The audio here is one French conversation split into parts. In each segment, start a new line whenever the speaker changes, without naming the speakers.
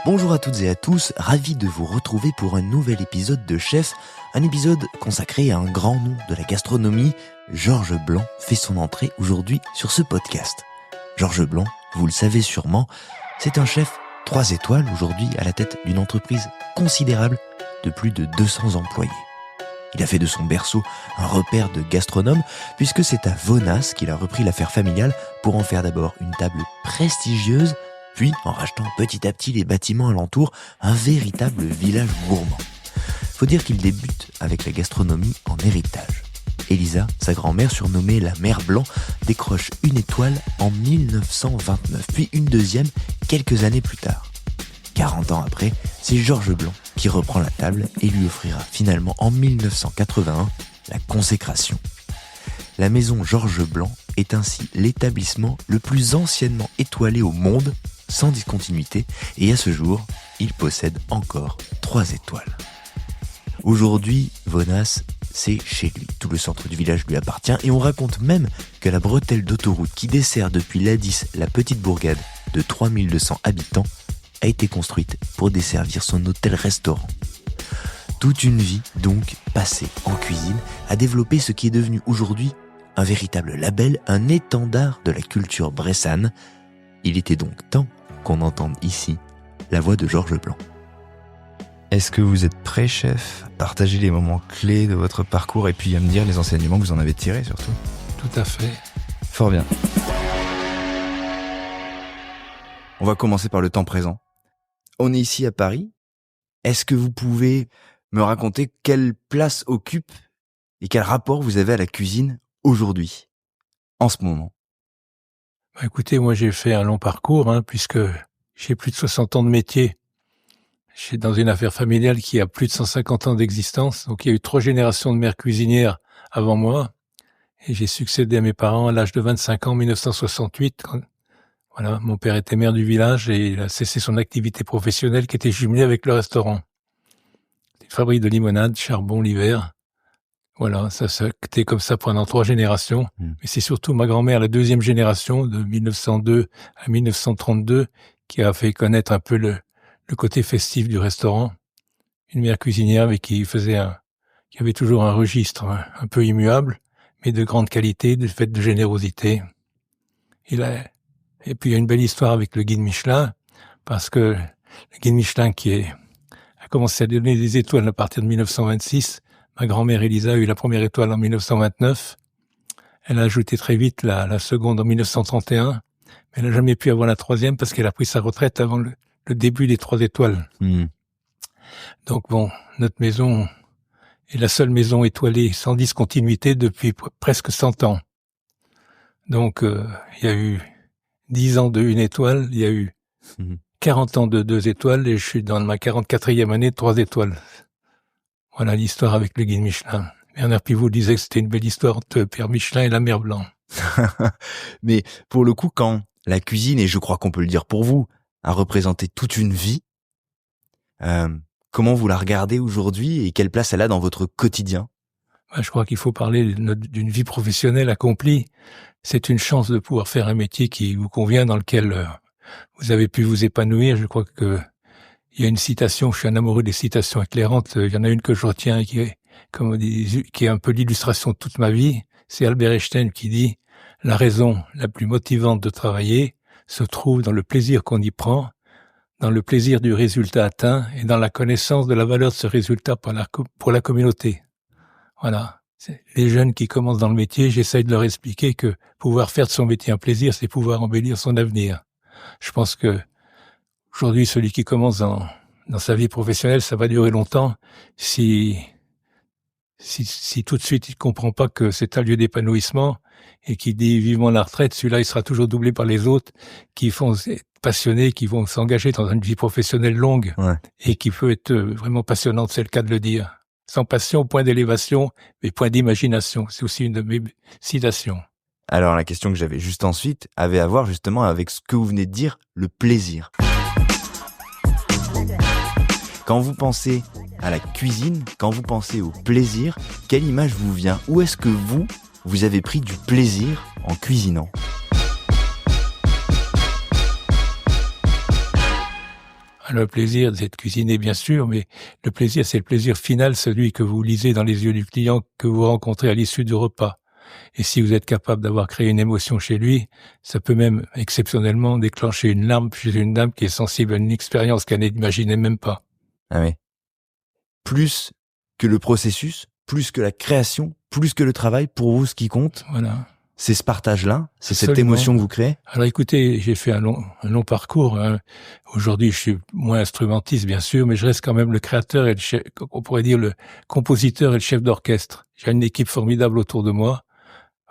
Bonjour à toutes et à tous, ravi de vous retrouver pour un nouvel épisode de Chef, un épisode consacré à un grand nom de la gastronomie. Georges Blanc fait son entrée aujourd'hui sur ce podcast. Georges Blanc, vous le savez sûrement, c'est un chef 3 étoiles aujourd'hui à la tête d'une entreprise considérable de plus de 200 employés. Il a fait de son berceau un repère de gastronome puisque c'est à Vonas qu'il a repris l'affaire familiale pour en faire d'abord une table prestigieuse, puis, en rachetant petit à petit les bâtiments alentours, un véritable village gourmand. Faut dire qu'il débute avec la gastronomie en héritage. Elisa, sa grand-mère surnommée la Mère Blanc, décroche une étoile en 1929, puis une deuxième quelques années plus tard. 40 ans après, c'est Georges Blanc qui reprend la table et lui offrira finalement en 1981 la consécration. La maison Georges Blanc est ainsi l'établissement le plus anciennement étoilé au monde, sans discontinuité, et à ce jour, il possède encore 3 étoiles. Aujourd'hui, Vonas, c'est chez lui. Tout le centre du village lui appartient et on raconte même que la bretelle d'autoroute qui dessert depuis l'A10 la petite bourgade de 3200 habitants a été construite pour desservir son hôtel-restaurant. Toute une vie, donc, passée en cuisine, a développé ce qui est devenu aujourd'hui un véritable label, un étendard de la culture bressane. Il était donc temps qu'on entende ici la voix de Georges Blanc.
Est-ce que vous êtes prêt, chef, à partager les moments clés de votre parcours et puis à me dire les enseignements que vous en avez tirés, surtout ?
Tout à fait.
Fort bien. On va commencer par le temps présent. On est ici à Paris. Est-ce que vous pouvez me raconter quelle place occupe et quel rapport vous avez à la cuisine aujourd'hui, en ce moment ?
Écoutez, moi j'ai fait un long parcours, puisque j'ai plus de 60 ans de métier. Je suis dans une affaire familiale qui a plus de 150 ans d'existence, donc il y a eu 3 générations de mères cuisinières avant moi, et j'ai succédé à mes parents à l'âge de 25 ans, en 1968. Voilà, mon père était maire du village et il a cessé son activité professionnelle qui était jumelée avec le restaurant. Une fabrique de limonade, charbon l'hiver. Voilà, ça c'était comme ça pendant 3 générations. Mais c'est surtout ma grand-mère, la 2e génération, de 1902 à 1932, qui a fait connaître un peu le côté festif du restaurant. Une mère cuisinière avec qui avait toujours un registre un peu immuable, mais de grande qualité, de fait de générosité. Et puis il y a une belle histoire avec le guide Michelin, parce que le guide Michelin a commencé à donner des étoiles à partir de 1926. Ma grand-mère Elisa a eu la première étoile en 1929. Elle a ajouté très vite la seconde en 1931, mais elle n'a jamais pu avoir la 3e parce qu'elle a pris sa retraite avant le début des 3 étoiles. Donc bon, notre maison est la seule maison étoilée sans discontinuité depuis presque 100 ans. Donc il y a eu 10 ans de 1 étoile, il y a eu 40 ans de 2 étoiles et je suis dans ma 44e année de 3 étoiles. Voilà l'histoire avec le guide Michelin. Bernard Pivot disait que c'était une belle histoire entre Père Michelin et la Mère Blanc.
Mais pour le coup, quand la cuisine, et je crois qu'on peut le dire pour vous, a représenté toute une vie, comment vous la regardez aujourd'hui et quelle place elle a dans votre quotidien ?
Je crois qu'il faut parler d'une vie professionnelle accomplie. C'est une chance de pouvoir faire un métier qui vous convient, dans lequel vous avez pu vous épanouir. Je crois que il y a une citation, je suis un amoureux des citations éclairantes. Il y en a une que je retiens qui est un peu l'illustration de toute ma vie. C'est Albert Einstein qui dit « La raison la plus motivante de travailler se trouve dans le plaisir qu'on y prend, dans le plaisir du résultat atteint et dans la connaissance de la valeur de ce résultat pour la communauté. » Voilà. Les jeunes qui commencent dans le métier, j'essaye de leur expliquer que pouvoir faire de son métier un plaisir, c'est pouvoir embellir son avenir. Je pense que aujourd'hui, celui qui commence dans sa vie professionnelle, ça va durer longtemps si tout de suite il comprend pas que c'est un lieu d'épanouissement et qui dit vivement la retraite, celui-là il sera toujours doublé par les autres qui vont être passionnés, qui vont s'engager dans une vie professionnelle longue et qui peut être vraiment passionnante, c'est le cas de le dire. Sans passion, point d'élévation, mais point d'imagination. C'est aussi une de mes citations.
Alors la question que j'avais juste ensuite avait à voir justement avec ce que vous venez de dire, le plaisir. Quand vous pensez à la cuisine, quand vous pensez au plaisir, quelle image vous vient ? Où est-ce que vous avez pris du plaisir en cuisinant ?
Le plaisir, c'est de cuisiner, bien sûr, mais le plaisir, c'est le plaisir final, celui que vous lisez dans les yeux du client que vous rencontrez à l'issue du repas. Et si vous êtes capable d'avoir créé une émotion chez lui, ça peut même exceptionnellement déclencher une larme chez une dame qui est sensible à une expérience qu'elle n'imaginait même pas.
Ah oui. Plus que le processus, plus que la création, plus que le travail, pour vous, ce qui compte,
Voilà.
c'est ce partage-là, c'est cette
Absolument.
émotion que vous créez.
Alors écoutez, j'ai fait un long parcours. Hein. Aujourd'hui, je suis moins instrumentiste, bien sûr, mais je reste quand même le créateur et le chef, on pourrait dire le compositeur et le chef d'orchestre. J'ai une équipe formidable autour de moi.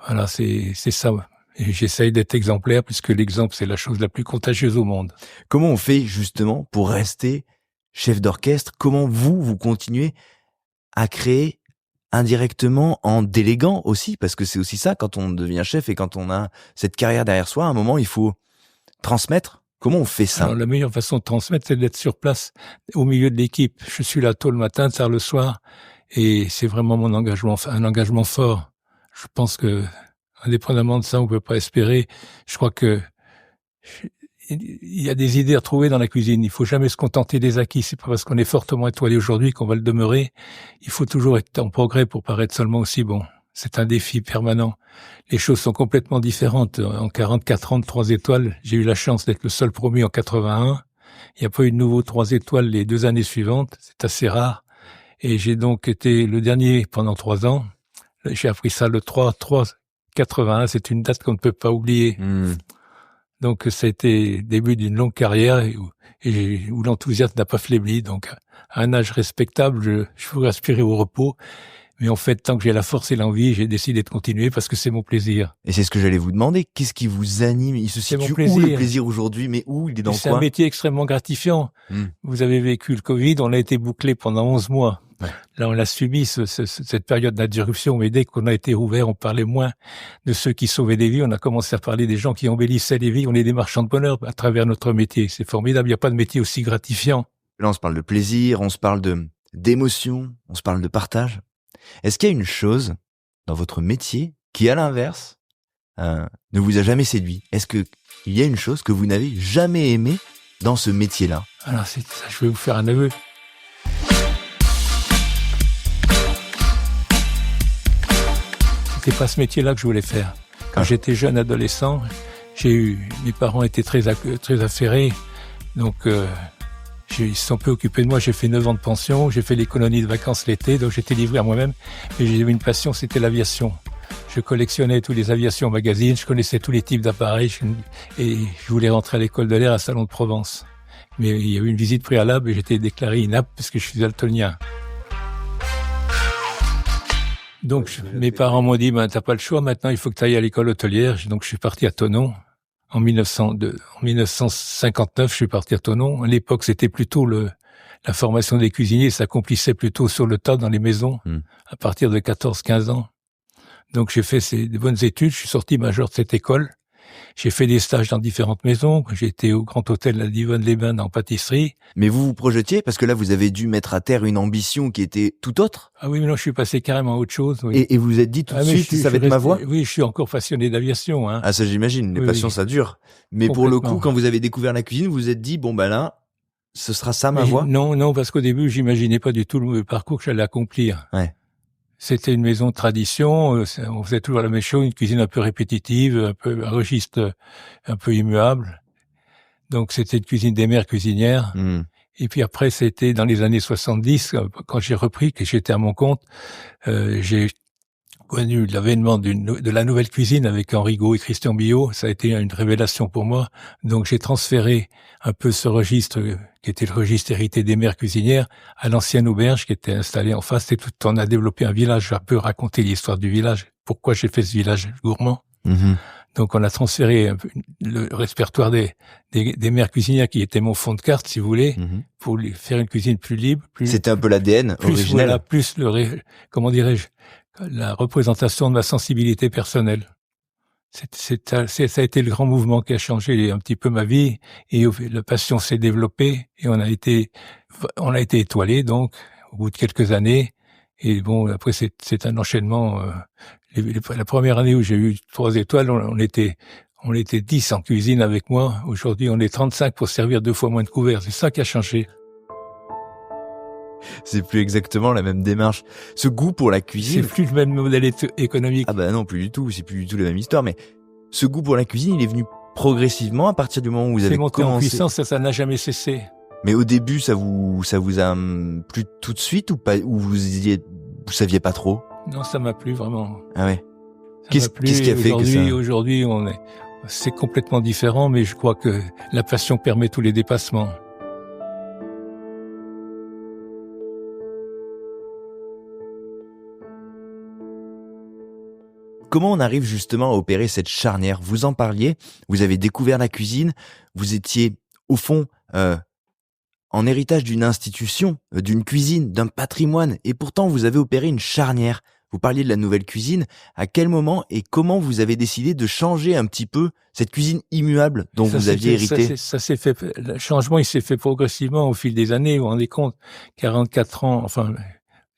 Voilà, c'est ça. Et j'essaye d'être exemplaire, puisque l'exemple, c'est la chose la plus contagieuse au monde.
Comment on fait justement pour rester chef d'orchestre? Comment vous continuez à créer indirectement en déléguant aussi? Parce que c'est aussi ça, quand on devient chef et quand on a cette carrière derrière soi, à un moment, il faut transmettre. Comment on fait ça?
Alors, la meilleure façon de transmettre, c'est d'être sur place, au milieu de l'équipe. Je suis là tôt le matin, tard le soir, et c'est vraiment mon engagement, un engagement fort. Je pense que, indépendamment de ça, on peut pas espérer. Je crois que il y a des idées à trouver dans la cuisine. Il faut jamais se contenter des acquis. C'est pas parce qu'on est fortement étoilé aujourd'hui qu'on va le demeurer. Il faut toujours être en progrès pour paraître seulement aussi bon. C'est un défi permanent. Les choses sont complètement différentes. En 44 ans de 3 étoiles, j'ai eu la chance d'être le seul promu en 81. Il n'y a pas eu de nouveau 3 étoiles les 2 années suivantes. C'est assez rare. Et j'ai donc été le dernier pendant 3 ans. J'ai appris ça le 3/3/81. C'est une date qu'on ne peut pas oublier. Donc, ça a été le début d'une longue carrière où l'enthousiasme n'a pas faibli. Donc, à un âge respectable, je veux respirer au repos. Mais en fait, tant que j'ai la force et l'envie, j'ai décidé de continuer parce que c'est mon plaisir.
Et c'est ce que j'allais vous demander. Qu'est-ce qui vous anime? Il se situe où le plaisir aujourd'hui? Mais où? Il est dans quoi?
C'est un métier extrêmement gratifiant. Vous avez vécu le Covid, on a été bouclé pendant 11 mois. Ouais. Là, on a subi cette période d'interruption, mais dès qu'on a été ouvert, on parlait moins de ceux qui sauvaient des vies. On a commencé à parler des gens qui embellissaient les vies. On est des marchands de bonheur à travers notre métier. C'est formidable. Il n'y a pas de métier aussi gratifiant.
Là, on se parle de plaisir, on se parle d'émotion, on se parle de partage. Est-ce qu'il y a une chose dans votre métier qui, à l'inverse, ne vous a jamais séduit? Est-ce qu'il y a une chose que vous n'avez jamais aimée dans ce métier-là?
Alors, je vais vous faire un aveu. C'était pas ce métier-là que je voulais faire. Quand j'étais jeune adolescent, mes parents étaient très affairés, donc ils se sont préoccupés de moi. J'ai fait 9 ans de pension, j'ai fait les colonies de vacances l'été, donc j'étais livré à moi-même. Et j'avais une passion, c'était l'aviation. Je collectionnais tous les aviations magazines, je connaissais tous les types d'appareils, et je voulais rentrer à l'école de l'air à Salon de Provence. Mais il y a eu une visite préalable et j'étais déclaré inapte parce que je suis daltonien. Donc, mes parents m'ont dit, t'as pas le choix, maintenant il faut que tu ailles à l'école hôtelière. Donc, je suis parti à Thonon. En 1959, je suis parti à Thonon. À l'époque, c'était plutôt la formation des cuisiniers s'accomplissait plutôt sur le tas dans les maisons, à partir de 14-15 ans. Donc, j'ai fait des bonnes études. Je suis sorti major de cette école. J'ai fait des stages dans différentes maisons. J'ai été au Grand Hôtel La Divonne-les-Bains en pâtisserie.
Mais vous vous projetiez, parce que là, vous avez dû mettre à terre une ambition qui était tout autre.
Ah oui, mais non, je suis passé carrément à autre chose. Oui.
Et vous vous êtes dit tout de suite, ça va être ma voie?
Oui, je suis encore passionné d'aviation. Hein.
Ah, ça j'imagine, les passions ça dure. Mais pour le coup, quand vous avez découvert la cuisine, vous vous êêtes dit, bon ben là, ce sera ça ma voie?
Non, parce qu'au début, j'imaginais pas du tout le parcours que j'allais accomplir.
Ouais.
C'était une maison de tradition, on faisait toujours la même chose, une cuisine un peu répétitive, un registre un peu immuable. Donc c'était une cuisine des mères cuisinières. Et puis après, c'était dans les années 70, quand j'ai repris, que j'étais à mon compte, j'ai connu l'avènement de la nouvelle cuisine avec Henri Gault et Christian Billot. Ça a été une révélation pour moi. Donc j'ai transféré un peu ce registre, qui était le registre hérité des mères cuisinières, à l'ancienne auberge qui était installée en face. Et tout, on a développé un village. J'ai un peu raconté l'histoire du village. Pourquoi j'ai fait ce village gourmand. Donc on a transféré un peu le répertoire des mères cuisinières qui était mon fond de carte, si vous voulez, pour faire une cuisine plus libre.
C'était un peu l'ADN originel.
Voilà, plus comment dirais-je, la représentation de ma sensibilité personnelle. Ça a été le grand mouvement qui a changé un petit peu ma vie, et la passion s'est développée et on a été étoilé donc au bout de quelques années. Et bon, après c'est un enchaînement. La première année où j'ai eu 3 étoiles, On était 10 en cuisine avec moi. Aujourd'hui, on est 35 pour servir 2 fois moins de couverts. C'est ça qui a changé.
C'est plus exactement la même démarche. Ce goût pour la cuisine...
C'est plus le même modèle économique.
Ah bah non, plus du tout. C'est plus du tout la même histoire. Mais ce goût pour la cuisine, il est venu progressivement à partir du moment où vous avez
monté
commencé.
En puissance, ça n'a jamais cessé.
Mais au début, ça vous a plu tout de suite ou pas, ou vous saviez pas trop?
Non, ça m'a plu vraiment.
Ah ouais.
Qu'est-ce
qui a fait que ça...
Aujourd'hui, c'est complètement différent, mais je crois que la passion permet tous les dépassements.
Comment on arrive justement à opérer cette charnière? Vous en parliez, vous avez découvert la cuisine, vous étiez au fond en héritage d'une institution, d'une cuisine, d'un patrimoine, et pourtant vous avez opéré une charnière. Vous parliez de la nouvelle cuisine. À quel moment et comment vous avez décidé de changer un petit peu cette cuisine immuable dont vous aviez hérité?
Ça s'est fait. Le changement, il s'est fait progressivement au fil des années. Vous vous rendez compte, 44 ans. Enfin,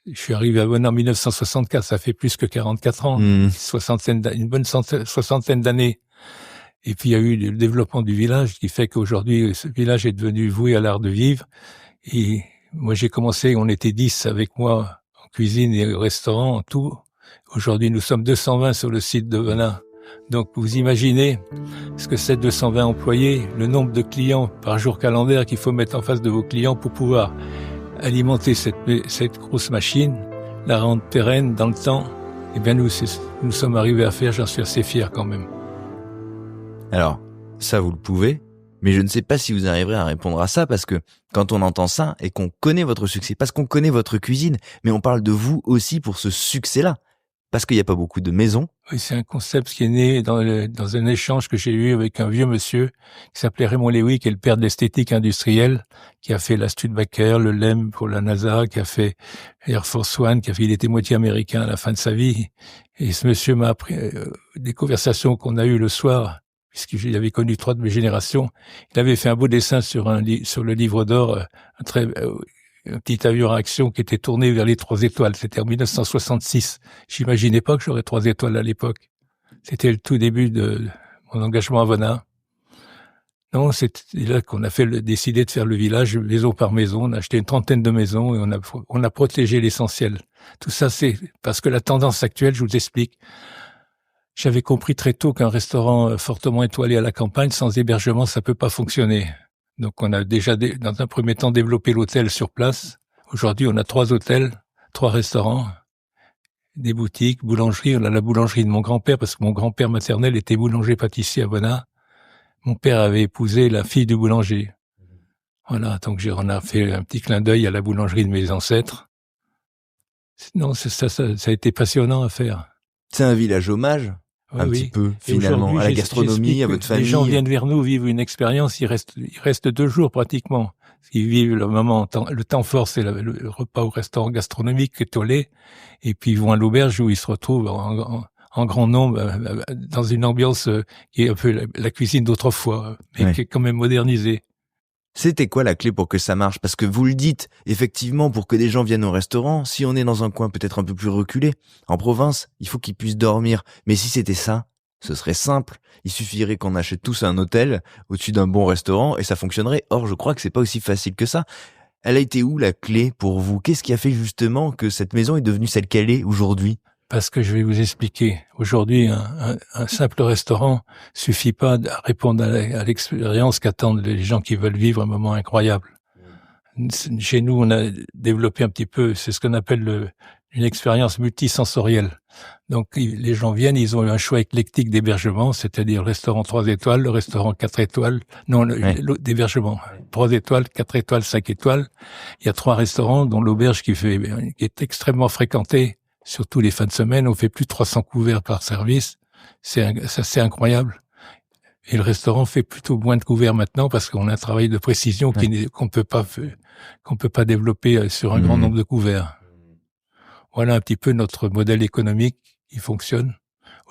je suis arrivé à Venant en 1964. Ça fait plus que 44 ans. Une bonne soixantaine d'années. Et puis il y a eu le développement du village qui fait qu'aujourd'hui ce village est devenu voué à l'art de vivre. Et moi j'ai commencé, on était 10 avec moi en cuisine et au restaurant en tout. Aujourd'hui nous sommes 220 sur le site de Venant. Donc vous imaginez ce que c'est 220 employés, le nombre de clients par jour calendaire qu'il faut mettre en face de vos clients pour pouvoir alimenter cette grosse machine, la rendre pérenne dans le temps. Eh bien nous sommes arrivés à faire, j'en suis assez fier quand même.
Alors, ça vous le pouvez, mais je ne sais pas si vous arriverez à répondre à ça, parce que quand on entend ça et qu'on connaît votre succès, parce qu'on connaît votre cuisine, mais on parle de vous aussi pour ce succès-là, parce qu'il n'y a pas beaucoup de maisons.
Oui, c'est un concept qui est né dans un échange que j'ai eu avec un vieux monsieur qui s'appelait Raymond Lévy, qui est le père de l'esthétique industrielle, qui a fait la Studebaker, le LEM pour la NASA, qui a fait Air Force One, il était moitié américain à la fin de sa vie. Et ce monsieur m'a appris des conversations qu'on a eues le soir, puisque j'avais connu 3 de mes générations. Il avait fait un beau dessin sur le livre d'or, un petit avion à action qui était tourné vers les 3 étoiles. C'était en 1966. J'imaginais pas que j'aurais 3 étoiles à l'époque. C'était le tout début de mon engagement à Venant. Non, c'est là qu'on a décidé de faire le village maison par maison. On a acheté une 30aine de maisons et on a protégé l'essentiel. Tout ça, c'est parce que la tendance actuelle, je vous explique. J'avais compris très tôt qu'un restaurant fortement étoilé à la campagne, sans hébergement, ça peut pas fonctionner. Donc on a déjà, dans un premier temps, développé l'hôtel sur place. Aujourd'hui, on a 3 hôtels, 3 restaurants, des boutiques, boulangeries. On a la boulangerie de mon grand-père, parce que mon grand-père maternel était boulanger-pâtissier à Venant. Mon père avait épousé la fille du boulanger. Voilà, donc on a fait un petit clin d'œil à la boulangerie de mes ancêtres. Non, ça a été passionnant à faire.
C'est un village hommage. Un petit peu, finalement, à la gastronomie, à votre famille.
Les gens viennent vers nous vivre une expérience, ils restent 2 jours pratiquement. Ils vivent le temps fort, c'est le repas au restaurant gastronomique étoilé, et puis ils vont à l'auberge où ils se retrouvent en grand nombre, dans une ambiance qui est un peu la cuisine d'autrefois, mais qui est quand même modernisée.
C'était quoi la clé pour que ça marche? Parce que vous le dites, effectivement, pour que des gens viennent au restaurant, si on est dans un coin peut-être un peu plus reculé, en province, il faut qu'ils puissent dormir. Mais si c'était ça, ce serait simple. Il suffirait qu'on achète tous un hôtel au-dessus d'un bon restaurant et ça fonctionnerait. Or, je crois que c'est pas aussi facile que ça. Elle a été où la clé pour vous? Qu'est-ce qui a fait justement que cette maison est devenue celle qu'elle est aujourd'hui?
Parce que je vais vous expliquer. Aujourd'hui, un simple restaurant suffit pas à répondre à l'expérience qu'attendent les gens qui veulent vivre un moment incroyable. Chez nous, on a développé un petit peu, c'est ce qu'on appelle une expérience multisensorielle. Donc, les gens viennent, ils ont un choix éclectique d'hébergement, c'est-à-dire le restaurant 3 étoiles, le restaurant 4 étoiles, d'hébergement. 3 étoiles, 4 étoiles, 5 étoiles. Il y a 3 restaurants, dont l'auberge qui est extrêmement fréquentée. Surtout les fins de semaine, on fait plus de 300 couverts par service. C'est incroyable. Et le restaurant fait plutôt moins de couverts maintenant parce qu'on a un travail de précision qu'on peut pas développer sur un grand nombre de couverts. Voilà un petit peu notre modèle économique qui fonctionne.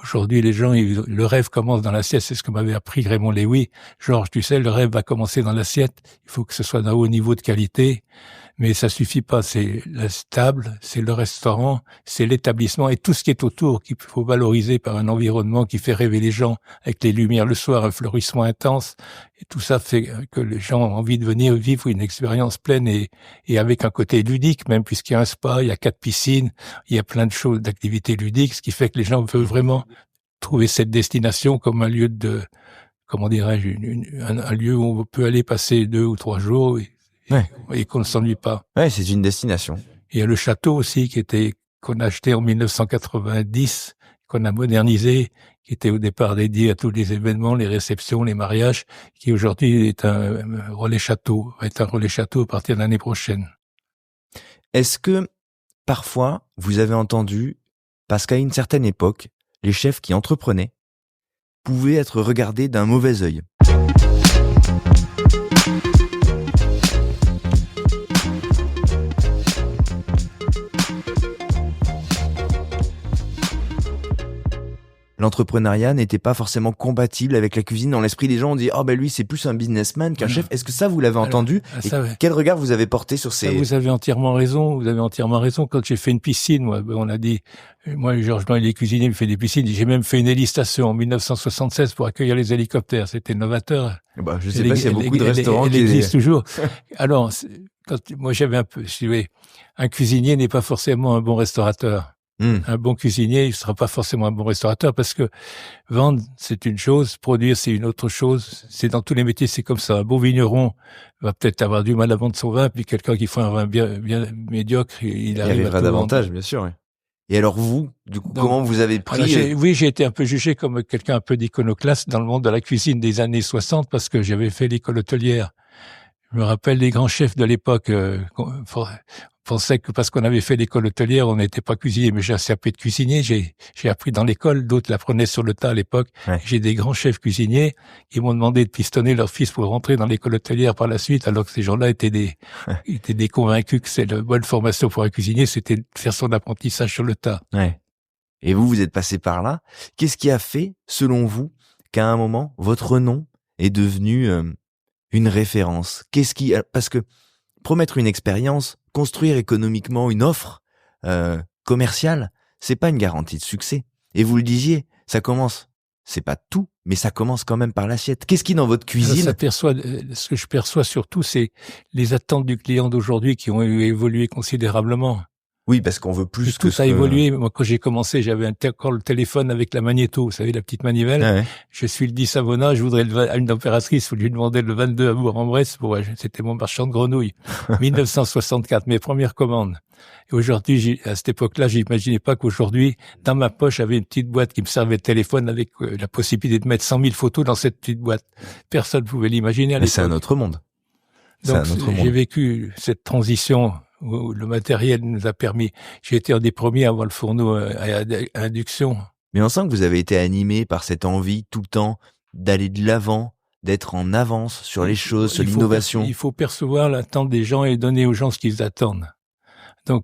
Aujourd'hui, les gens, le rêve commence dans l'assiette. C'est ce que m'avait appris Raymond Lévy. Georges, tu sais, le rêve va commencer dans l'assiette. Il faut que ce soit d'un haut niveau de qualité. Mais ça suffit pas. C'est la table, c'est le restaurant, c'est l'établissement et tout ce qui est autour qu'il faut valoriser par un environnement qui fait rêver les gens avec les lumières le soir, un fleurissement intense. Et tout ça fait que les gens ont envie de venir vivre une expérience pleine et avec un côté ludique, même puisqu'il y a un spa, il y a 4 piscines, il y a plein de choses, d'activités ludiques, ce qui fait que les gens veulent vraiment trouver cette destination comme un lieu de, comment dirais-je, un lieu où on peut aller passer 2 ou 3 jours et qu'on ne s'ennuie pas.
Ouais, c'est une destination.
Il y a le château aussi qu'on a acheté en 1990, qu'on a modernisé, qui était au départ dédié à tous les événements, les réceptions, les mariages, qui aujourd'hui est un relais château, va être un relais château à partir de l'année prochaine.
Est-ce que parfois vous avez entendu, parce qu'à une certaine époque, les chefs qui entreprenaient pouvaient être regardés d'un mauvais œil? L'entrepreneuriat n'était pas forcément compatible avec la cuisine. Dans l'esprit des gens, on dit « Oh ben lui, c'est plus un businessman qu'un chef ». Est-ce que ça, vous l'avez entendu? Quel regard vous avez porté sur ces...
Vous avez entièrement raison. Vous avez entièrement raison. Quand j'ai fait une piscine, on a dit... Moi, Georges Blanc, il est cuisinier, il fait des piscines. J'ai même fait une hélistation en 1976 pour accueillir les hélicoptères. C'était novateur.
Bah, je sais pas s'il y a beaucoup de restaurants qui
existent toujours. Alors, moi, j'avais un peu... Un cuisinier n'est pas forcément un bon restaurateur. Un bon cuisinier, il sera pas forcément un bon restaurateur parce que vendre, c'est une chose, produire, c'est une autre chose. C'est dans tous les métiers, c'est comme ça. Un bon vigneron va peut-être avoir du mal à vendre son vin, puis quelqu'un qui fait un vin bien médiocre, il
arrivera davantage, bien sûr. Oui. Et alors vous, du coup, comment vous avez pris...
Oui, j'ai été un peu jugé comme quelqu'un un peu d'iconoclaste dans le monde de la cuisine des années 60 parce que j'avais fait l'école hôtelière. Je me rappelle les grands chefs de l'époque pensaient que parce qu'on avait fait l'école hôtelière, on n'était pas cuisinier, mais j'ai assez appris de cuisinier. J'ai appris dans l'école, d'autres l'apprenaient sur le tas à l'époque. Ouais. J'ai des grands chefs cuisiniers qui m'ont demandé de pistonner leur fils pour rentrer dans l'école hôtelière par la suite, alors que ces gens-là étaient des convaincus que c'est la bonne formation pour un cuisinier, c'était de faire son apprentissage sur le tas.
Ouais. Et vous êtes passé par là. Qu'est-ce qui a fait, selon vous, qu'à un moment, votre nom est devenu une référence? Parce que promettre une expérience, construire économiquement une offre commerciale, c'est pas une garantie de succès. Et vous le disiez, ça commence, c'est pas tout, mais ça commence quand même par l'assiette. Qu'est-ce qui dans votre cuisine?
Ce que je perçois surtout, c'est les attentes du client d'aujourd'hui qui ont évolué considérablement.
Oui, parce qu'on veut plus
que tout a évolué. Moi, quand j'ai commencé, j'avais encore le téléphone avec la magnéto, vous savez, la petite manivelle. Ah ouais. Je suis le 10 à Vona, je voudrais une impératrice, je lui demandais le 22 à Bourg-en-Bresse, c'était mon marchand de grenouilles. 1964, mes premières commandes. Et aujourd'hui, à cette époque-là, j'imaginais pas qu'aujourd'hui, dans ma poche, j'avais une petite boîte qui me servait de téléphone avec la possibilité de mettre 100 000 photos dans cette petite boîte. Personne ne pouvait l'imaginer à l'époque.
Mais c'est un autre monde.
Donc, j'ai vécu cette transition où le matériel nous a permis. J'ai été un des premiers à avoir le fourneau à induction.
Mais on sent que vous avez été animé par cette envie tout le temps d'aller de l'avant, d'être en avance sur les choses, sur l'innovation.
Il faut percevoir l'attente des gens et donner aux gens ce qu'ils attendent. Donc,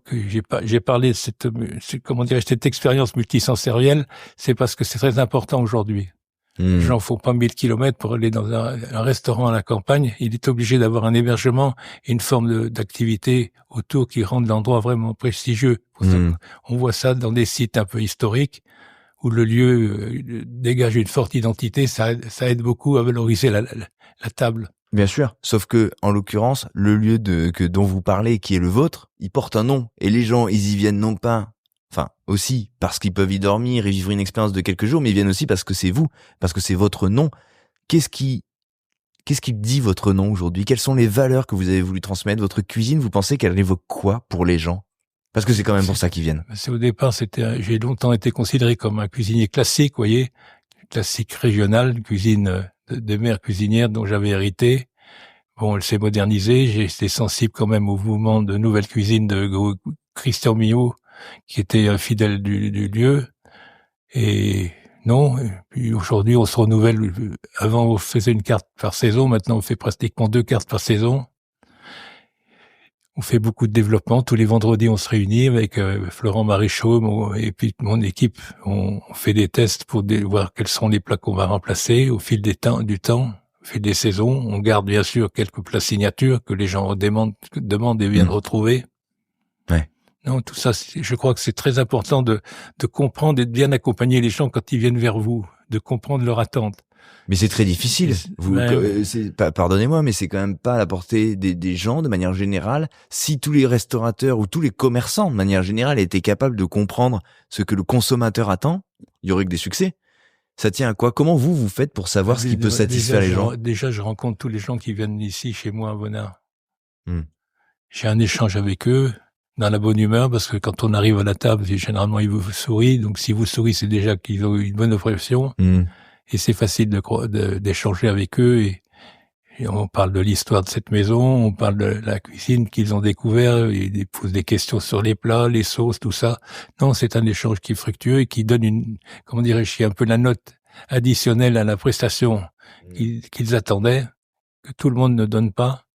j'ai parlé de cette expérience multisensorielle, c'est parce que c'est très important aujourd'hui. Les gens font pas 1000 kilomètres pour aller dans un restaurant à la campagne. Il est obligé d'avoir un hébergement et une forme d'activité autour qui rende l'endroit vraiment prestigieux. On voit ça dans des sites un peu historiques où le lieu dégage une forte identité. Ça aide beaucoup à valoriser la table.
Bien sûr. Sauf que, en l'occurrence, le lieu dont vous parlez, qui est le vôtre, il porte un nom. Et les gens, ils y viennent non pas... Enfin, aussi parce qu'ils peuvent y dormir et vivre une expérience de quelques jours, mais ils viennent aussi parce que c'est vous, parce que c'est votre nom. Qu'est-ce qui dit votre nom aujourd'hui? Quelles sont les valeurs que vous avez voulu transmettre? Votre cuisine, vous pensez qu'elle évoque quoi pour les gens? Parce que c'est quand même pour ça qu'ils viennent.
Au départ, j'ai longtemps été considéré comme un cuisinier classique, vous voyez, classique régional, une cuisine de mère cuisinière dont j'avais hérité. Bon, elle s'est modernisée, j'ai été sensible quand même au mouvement de nouvelle cuisine de Christian Millot, qui était un fidèle du lieu. Et non, et puis aujourd'hui on se renouvelle. Avant on faisait une carte par saison, maintenant on fait pratiquement 2 cartes par saison. On fait beaucoup de développement. Tous les vendredis, on se réunit avec Florent Maréchaux et puis mon équipe. On fait des tests pour voir quels sont les plats qu'on va remplacer au fil du temps, au fil des saisons. On garde bien sûr quelques plats signatures que les gens demandent et viennent retrouver.
Ouais.
Non, tout ça, je crois que c'est très important de comprendre et de bien accompagner les gens quand ils viennent vers vous, de comprendre leur attente.
Mais c'est très difficile. Pardonnez-moi, mais c'est quand même pas à la portée des gens de manière générale. Si tous les restaurateurs ou tous les commerçants de manière générale étaient capables de comprendre ce que le consommateur attend, il y aurait que des succès. Ça tient à quoi? Comment vous faites pour savoir ce qui peut satisfaire les gens?
Déjà, je rencontre tous les gens qui viennent ici, chez moi, à Bonnard. J'ai un échange avec eux, dans la bonne humeur, parce que quand on arrive à la table, généralement, ils vous sourient. Donc, si vous souriez, c'est déjà qu'ils ont eu une bonne impression. Et c'est facile d'échanger avec eux et on parle de l'histoire de cette maison, on parle de la cuisine qu'ils ont découvert, ils posent des questions sur les plats, les sauces, tout ça. Non, c'est un échange qui est fructueux et qui donne un peu la note additionnelle à la prestation qu'ils attendaient, que tout le monde ne donne pas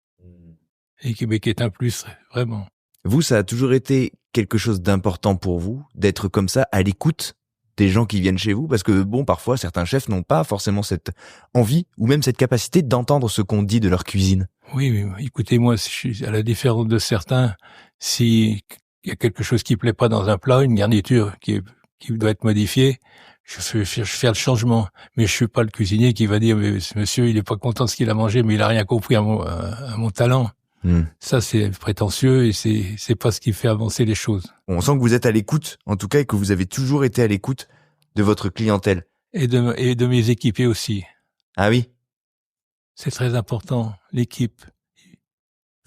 et qui est un plus, vraiment.
Vous, ça a toujours été quelque chose d'important pour vous, d'être comme ça, à l'écoute des gens qui viennent chez vous, parce que parfois certains chefs n'ont pas forcément cette envie ou même cette capacité d'entendre ce qu'on dit de leur cuisine.
Oui, mais écoutez, moi, à la différence de certains, s'il y a quelque chose qui plaît pas dans un plat, une garniture qui doit être modifiée, je fais le changement. Mais je suis pas le cuisinier qui va dire, mais ce monsieur, il est pas content de ce qu'il a mangé, mais il a rien compris à mon talent. Ça, c'est prétentieux et c'est pas ce qui fait avancer les choses.
On sent que vous êtes à l'écoute, en tout cas, et que vous avez toujours été à l'écoute de votre clientèle.
Et de mes équipiers aussi.
Ah oui?
C'est très important, l'équipe.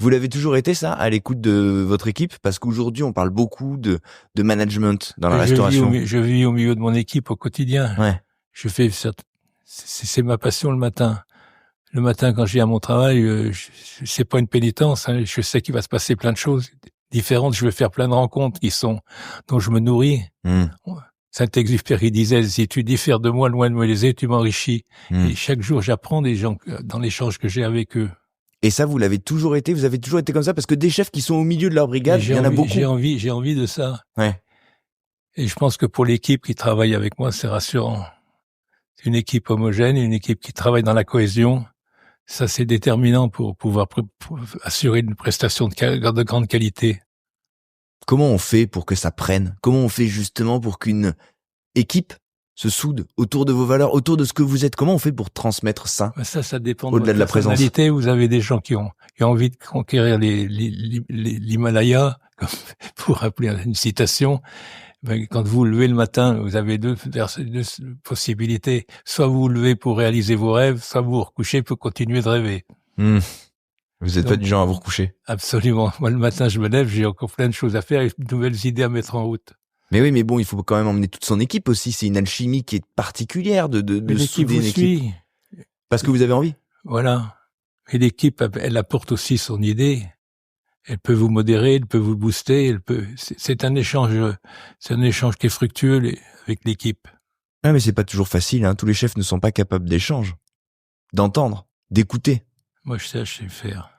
Vous l'avez toujours été, ça, à l'écoute de votre équipe? Parce qu'aujourd'hui, on parle beaucoup de management dans la restauration.
Je vis au milieu de mon équipe au quotidien.
Ouais.
C'est ma passion le matin. Le matin, quand je viens à mon travail, c'est pas une pénitence. Hein, je sais qu'il va se passer plein de choses différentes. Je vais faire plein de rencontres dont je me nourris. Saint-Exupéry disait, si tu diffères de moi, loin de me léser, tu m'enrichis. Et chaque jour, j'apprends des gens dans l'échange que j'ai avec eux.
Et ça, vous l'avez toujours été? Vous avez toujours été comme ça? Parce que des chefs qui sont au milieu de leur brigade, il y en a beaucoup.
J'ai envie de ça.
Ouais.
Et je pense que pour l'équipe qui travaille avec moi, c'est rassurant. C'est une équipe homogène, une équipe qui travaille dans la cohésion. Ça, c'est déterminant pour pouvoir assurer une prestation de grande qualité.
Comment on fait pour que ça prenne? Comment on fait justement pour qu'une équipe se soude autour de vos valeurs, autour de ce que vous êtes? Comment on fait pour transmettre ça?
Ça dépend
au-delà de la présence.
Vous avez des gens qui ont envie de conquérir l'Himalaya, pour rappeler une citation. Quand vous vous levez le matin, vous avez deux possibilités. Soit vous vous levez pour réaliser vos rêves, soit vous vous recouchez pour continuer de rêver.
Vous n'êtes pas du genre à vous recoucher?
Absolument. Moi, le matin, je me lève, j'ai encore plein de choses à faire et de nouvelles idées à mettre en route.
Mais oui, mais il faut quand même emmener toute son équipe aussi. C'est une alchimie qui est particulière de souder une équipe. Parce que vous avez envie.
Voilà. Et l'équipe, elle apporte aussi son idée. Elle peut vous modérer, elle peut vous booster, c'est un échange qui est fructueux avec l'équipe.
Ah, mais c'est pas toujours facile, hein. Tous les chefs ne sont pas capables d'échange, d'entendre, d'écouter.
Moi, je sais faire.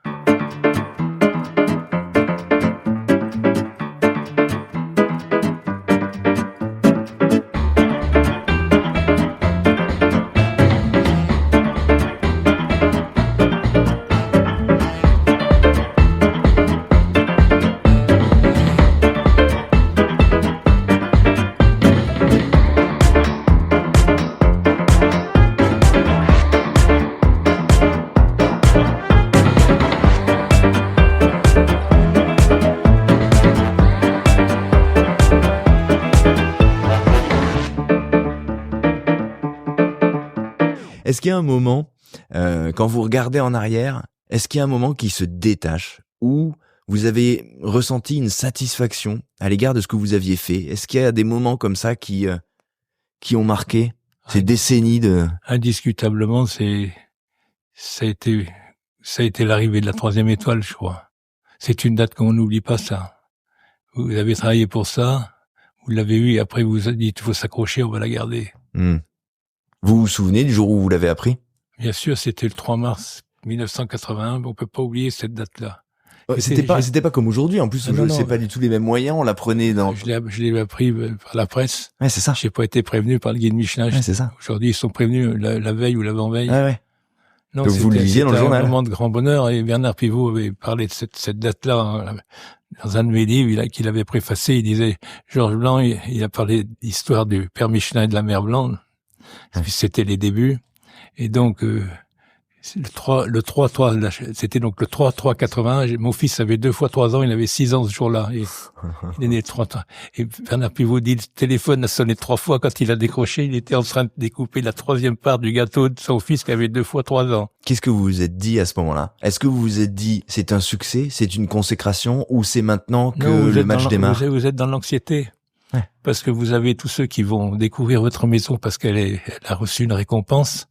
Est-ce qu'il y a un moment, quand vous regardez en arrière, est-ce qu'il y a un moment qui se détache, où vous avez ressenti une satisfaction à l'égard de ce que vous aviez fait? Est-ce qu'il y a des moments comme ça qui ont marqué ces décennies de...
Indiscutablement, ça a été l'arrivée de la 3e étoile, je crois. C'est une date qu'on n'oublie pas, ça. Vous avez travaillé pour ça, vous l'avez eu, et après vous vous dites, il faut s'accrocher, on va la garder.
Vous vous souvenez du jour où vous l'avez appris?
Bien sûr, c'était le 3 mars 1981, mais on peut pas oublier cette date-là.
C'était pas comme aujourd'hui. En plus, c'est pas du tout les mêmes moyens. On l'apprenait dans.
Je l'ai appris par la presse.
Ouais, c'est ça.
J'ai pas été prévenu par le guide Michelin.
Ouais, c'est ça.
Aujourd'hui, ils sont prévenus la veille ou l'avant-veille.
Ouais.
Non,
donc vous le lisiez dans le journal.
Un moment de grand bonheur. Et Bernard Pivot avait parlé de cette date-là hein, dans un de mes livres qu'il avait préfacé. Il disait Georges Blanc, il a parlé d'histoire du père Michelin et de la mère Blanc. Ouais. C'était les débuts. Et donc le 3, c'était donc le 3-3-81. Mon fils avait 2 fois 3 ans, il avait 6 ans ce jour-là. Et il est né le 3. Et Bernard Pivot dit, le téléphone a sonné 3 fois. Quand il a décroché, il était en train de découper la 3e part du gâteau de son fils qui avait 2 fois 3 ans.
Qu'est-ce que vous vous êtes dit à ce moment-là? Est-ce que vous vous êtes dit, c'est un succès, c'est une consécration, ou c'est maintenant que le match démarre?
Vous êtes dans l'anxiété. Ouais. Parce que vous avez tous ceux qui vont découvrir votre maison parce qu'elle a reçu une récompense.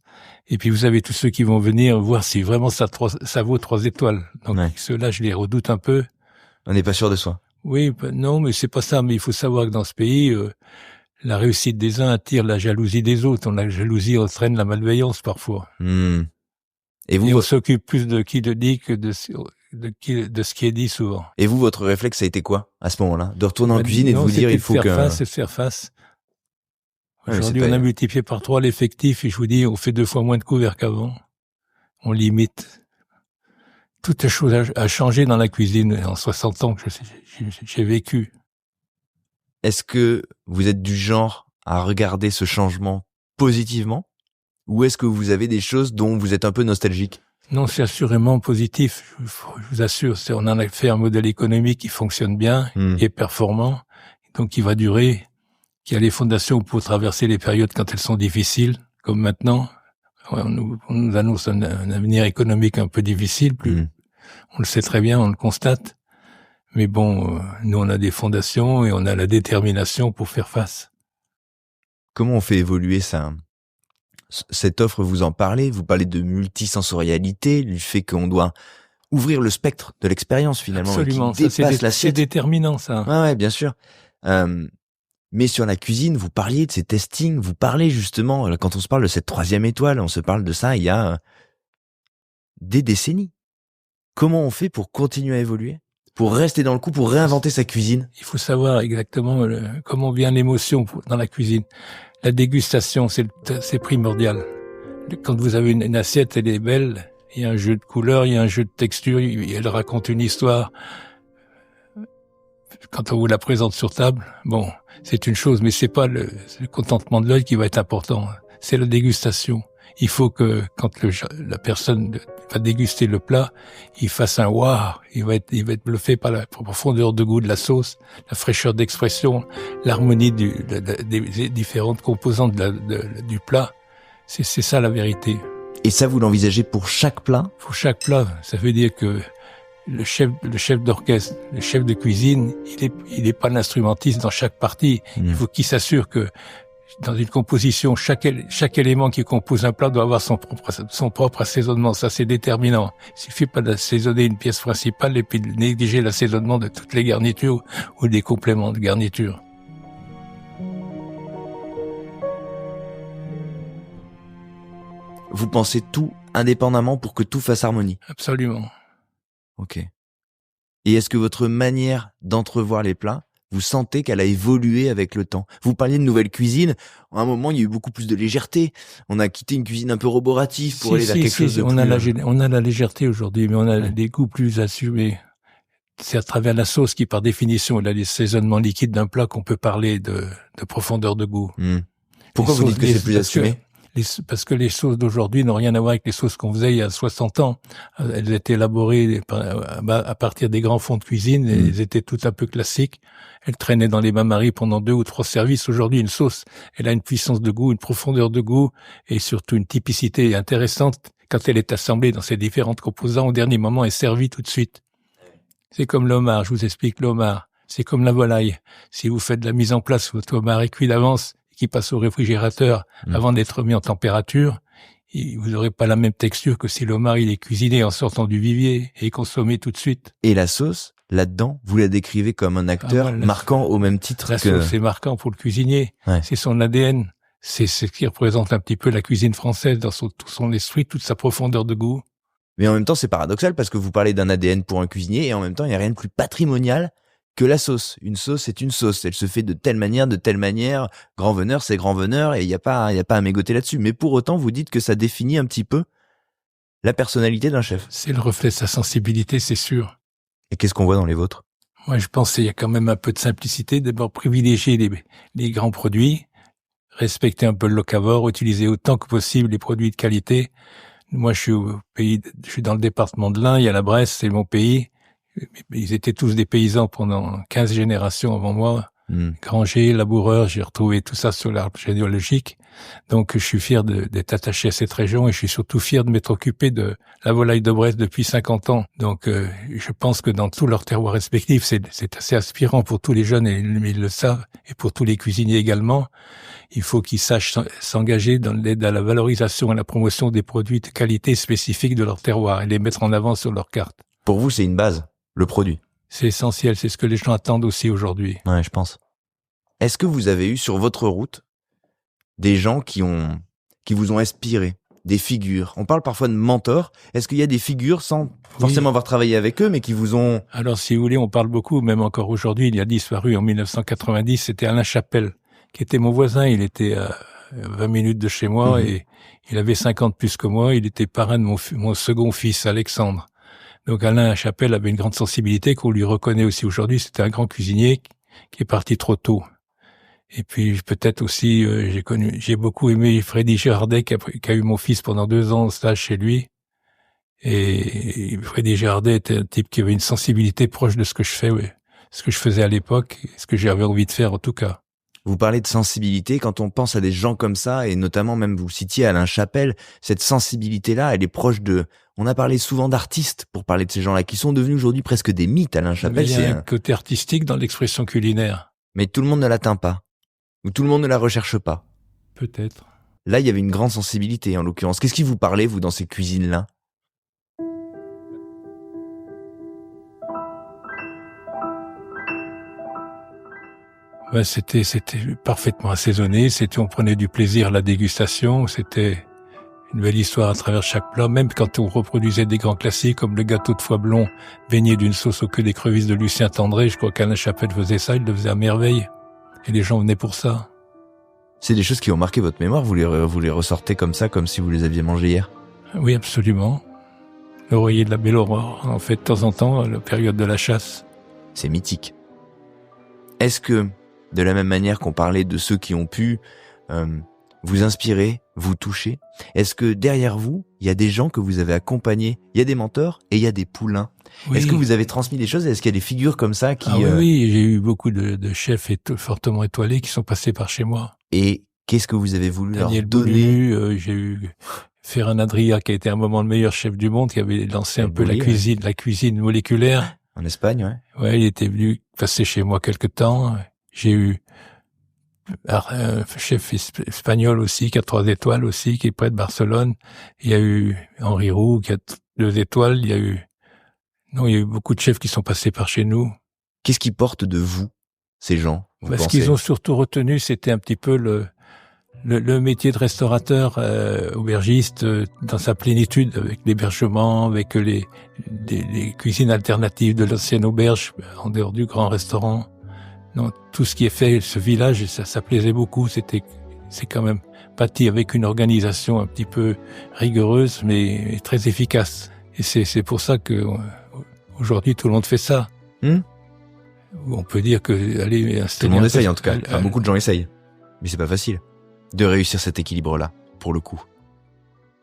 Et puis vous avez tous ceux qui vont venir voir si vraiment ça vaut 3 étoiles. Donc ceux-là, je les redoute un peu.
On n'est pas sûr de soi.
Oui, non, mais c'est pas ça. Mais il faut savoir que dans ce pays, la réussite des uns attire la jalousie des autres. La jalousie entraîne la malveillance parfois. Et on s'occupe plus de qui le dit que de ce qui est dit souvent.
Et vous, votre réflexe, ça a été quoi à ce moment-là? De retourner en cuisine et de vous dire il faut
c'est de faire face. Aujourd'hui, on a multiplié par 3 l'effectif et je vous dis, on fait 2 fois moins de couverts qu'avant. On limite. Toute chose a changé dans la cuisine en 60 ans que j'ai vécu.
Est-ce que vous êtes du genre à regarder ce changement positivement? Ou est-ce que vous avez des choses dont vous êtes un peu nostalgique?
Non, c'est assurément positif. Je vous assure, on en a fait un modèle économique qui fonctionne bien, qui est performant, donc qui va durer. Il y a les fondations pour traverser les périodes quand elles sont difficiles, comme maintenant. On nous annonce un avenir économique un peu difficile. On le sait très bien, on le constate. Mais bon, nous, on a des fondations et on a la détermination pour faire face.
Comment on fait évoluer cette offre? Vous en parlez, vous parlez de multisensorialité, du fait qu'on doit ouvrir le spectre de l'expérience finalement.
Absolument,
qui dépasse l'assiette.
C'est déterminant ça.
Ouais, bien sûr. Mais sur la cuisine, vous parliez de ces testings, vous parlez justement, quand on se parle de cette 3e étoile, on se parle de ça il y a des décennies. Comment on fait pour continuer à évoluer? Pour rester dans le coup, pour réinventer sa cuisine?
Il faut savoir exactement comment vient l'émotion dans la cuisine. La dégustation, c'est primordial. Quand vous avez une assiette, elle est belle, il y a un jeu de couleurs, il y a un jeu de texture, elle raconte une histoire. Quand on vous la présente sur table, bon, c'est une chose, mais c'est pas le contentement de l'œil qui va être important. C'est la dégustation. Il faut que quand la personne va déguster le plat, il fasse un waouh. Il va être bluffé par la profondeur de goût de la sauce, la fraîcheur d'expression, l'harmonie des différentes composantes du plat. C'est ça la vérité.
Et ça, vous l'envisagez pour chaque plat?
Pour chaque plat. Ça veut dire que le chef d'orchestre, le chef de cuisine, il est pas l'instrumentiste dans chaque partie. Il faut qu'il s'assure que dans une composition, chaque élément qui compose un plat doit avoir son propre assaisonnement. Ça, c'est déterminant. Il suffit pas d'assaisonner une pièce principale et puis de négliger l'assaisonnement de toutes les garnitures ou des compléments de garniture.
Vous pensez tout indépendamment pour que tout fasse harmonie?
Absolument.
Ok. Et est-ce que votre manière d'entrevoir les plats, vous sentez qu'elle a évolué avec le temps? Vous parliez de nouvelle cuisine. À un moment, il y a eu beaucoup plus de légèreté. On a quitté une cuisine un peu roborative pour aller vers quelque chose de plus...
On a la légèreté aujourd'hui, mais on a des goûts plus assumés. C'est à travers la sauce qui, par définition, est l'assaisonnement liquide d'un plat qu'on peut parler de profondeur de goût.
Pourquoi vous dites que c'est plus assumé?
Parce que les sauces d'aujourd'hui n'ont rien à voir avec les sauces qu'on faisait il y a 60 ans. Elles étaient élaborées à partir des grands fonds de cuisine, et elles étaient toutes un peu classiques. Elles traînaient dans les bains-maries pendant 2 ou 3 services. Aujourd'hui, une sauce, elle a une puissance de goût, une profondeur de goût, et surtout une typicité intéressante quand elle est assemblée dans ses différentes composants. Au dernier moment, elle est servie tout de suite. C'est comme l'homard, je vous explique l'homard. C'est comme la volaille. Si vous faites de la mise en place, votre homard est cuit d'avance, qui passe au réfrigérateur avant d'être mis en température, et vous n'aurez pas la même texture que si l'homard il est cuisiné en sortant du vivier et consommé tout de suite.
Et la sauce, là-dedans, vous la décrivez comme un acteur marquant au même titre
la sauce, c'est marquant pour le cuisinier. Ouais. C'est son ADN. C'est ce qui représente un petit peu la cuisine française dans tout son esprit, toute sa profondeur de goût.
Mais en même temps, c'est paradoxal parce que vous parlez d'un ADN pour un cuisinier et en même temps, il n'y a rien de plus patrimonial que la sauce. Une sauce, c'est une sauce. Elle se fait de telle manière. Grand veneur, c'est grand veneur et il n'y a pas à mégoter là-dessus. Mais pour autant, vous dites que ça définit un petit peu la personnalité d'un chef.
C'est le reflet de sa sensibilité, c'est sûr.
Et qu'est-ce qu'on voit dans les vôtres?
Moi, je pense qu'il y a quand même un peu de simplicité. D'abord, privilégier les grands produits, respecter un peu le locavore, utiliser autant que possible les produits de qualité. Moi, je suis dans le département de l'Ain, il y a la Bresse, c'est mon pays. Ils étaient tous des paysans pendant 15 générations avant moi. Grangers, laboureurs, j'ai retrouvé tout ça sur l'arbre généalogique. Donc, je suis fier d'être attaché à cette région et je suis surtout fier de m'être occupé de la volaille de Bresse depuis 50 ans. Donc, je pense que dans tous leurs terroirs respectifs, c'est assez inspirant pour tous les jeunes et ils le savent et pour tous les cuisiniers également. Il faut qu'ils sachent s'engager dans la valorisation et la promotion des produits de qualité spécifiques de leur terroir et les mettre en avant sur leur carte.
Pour vous, c'est une base, le produit.
C'est essentiel, c'est ce que les gens attendent aussi aujourd'hui.
Ouais, je pense. Est-ce que vous avez eu sur votre route des gens qui vous ont inspiré, des figures? On parle parfois de mentors. Est-ce qu'il y a des figures sans forcément avoir travaillé avec eux, mais qui vous ont...
Alors, si vous voulez, on parle beaucoup, même encore aujourd'hui, il a disparu en 1990, c'était Alain Chapelle, qui était mon voisin. Il était à 20 minutes de chez moi et il avait 50 plus que moi. Il était parrain de mon second fils, Alexandre. Donc Alain Chapelle avait une grande sensibilité qu'on lui reconnaît aussi aujourd'hui. C'était un grand cuisinier qui est parti trop tôt. Et puis peut-être aussi, j'ai beaucoup aimé Freddy Girardet qui a eu mon fils pendant 2 ans en stage chez lui. Et Freddy Girardet était un type qui avait une sensibilité proche de ce que je fais, ce que je faisais à l'époque, ce que j'avais envie de faire en tout cas.
Vous parlez de sensibilité, quand on pense à des gens comme ça, et notamment même vous citiez Alain Chapelle, cette sensibilité-là, elle est proche de... On a parlé souvent d'artistes pour parler de ces gens-là, qui sont devenus aujourd'hui presque des mythes. Alain Chapelle,
il y a un côté artistique dans l'expression culinaire.
Mais tout le monde ne l'atteint pas, ou tout le monde ne la recherche pas.
Peut-être.
Là, il y avait une grande sensibilité, en l'occurrence. Qu'est-ce qui vous parlait, vous, dans ces cuisines-là?
Ouais, c'était parfaitement assaisonné. On prenait du plaisir à la dégustation. C'était une belle histoire à travers chaque plat. Même quand on reproduisait des grands classiques comme le gâteau de foie blond baigné d'une sauce aux queues d'écrevisse de Lucien Tendré, je crois qu'Alain Chapelle faisait ça. Il le faisait à merveille. Et les gens venaient pour ça.
C'est des choses qui ont marqué votre mémoire. Vous les ressortez comme ça, comme si vous les aviez mangées hier?
Oui, absolument. L'oreiller de la Belle Aurore, on en fait de temps en temps, à la période de la chasse.
C'est mythique. Est-ce que, de la même manière qu'on parlait de ceux qui ont pu vous inspirer, vous toucher, est-ce que derrière vous, il y a des gens que vous avez accompagnés? Il y a des mentors et il y a des poulains. Oui. Est-ce que vous avez transmis des choses? Est-ce qu'il y a des figures comme ça qui...
Oui, j'ai eu beaucoup de chefs fortement étoilés qui sont passés par chez moi.
Et qu'est-ce que vous avez voulu
Daniel
leur donner?
Boulu, j'ai eu Ferran Adrià qui a été à un moment le meilleur chef du monde, qui avait lancé un peu la cuisine moléculaire.
En Espagne, ouais.
Ouais, il était venu passer chez moi quelque temps. J'ai eu un chef espagnol aussi, qui a 3 étoiles aussi, qui est près de Barcelone. Il y a eu Henri Roux, qui a 2 étoiles. Il y a eu beaucoup de chefs qui sont passés par chez nous.
Qu'est-ce qu'ils portent de vous, ces gens?
Ce qu'ils ont surtout retenu, c'était un petit peu le métier de restaurateur, aubergiste, dans sa plénitude, avec l'hébergement, avec les cuisines alternatives de l'ancienne auberge, en dehors du grand restaurant. Non, tout ce qui est fait, ce village, ça plaisait beaucoup. C'est quand même bâti avec une organisation un petit peu rigoureuse, mais très efficace. Et c'est pour ça que aujourd'hui tout le monde fait ça. On peut dire que
tout le monde essaye en tout cas. Enfin, beaucoup de gens essayent, mais c'est pas facile de réussir cet équilibre-là, pour le coup.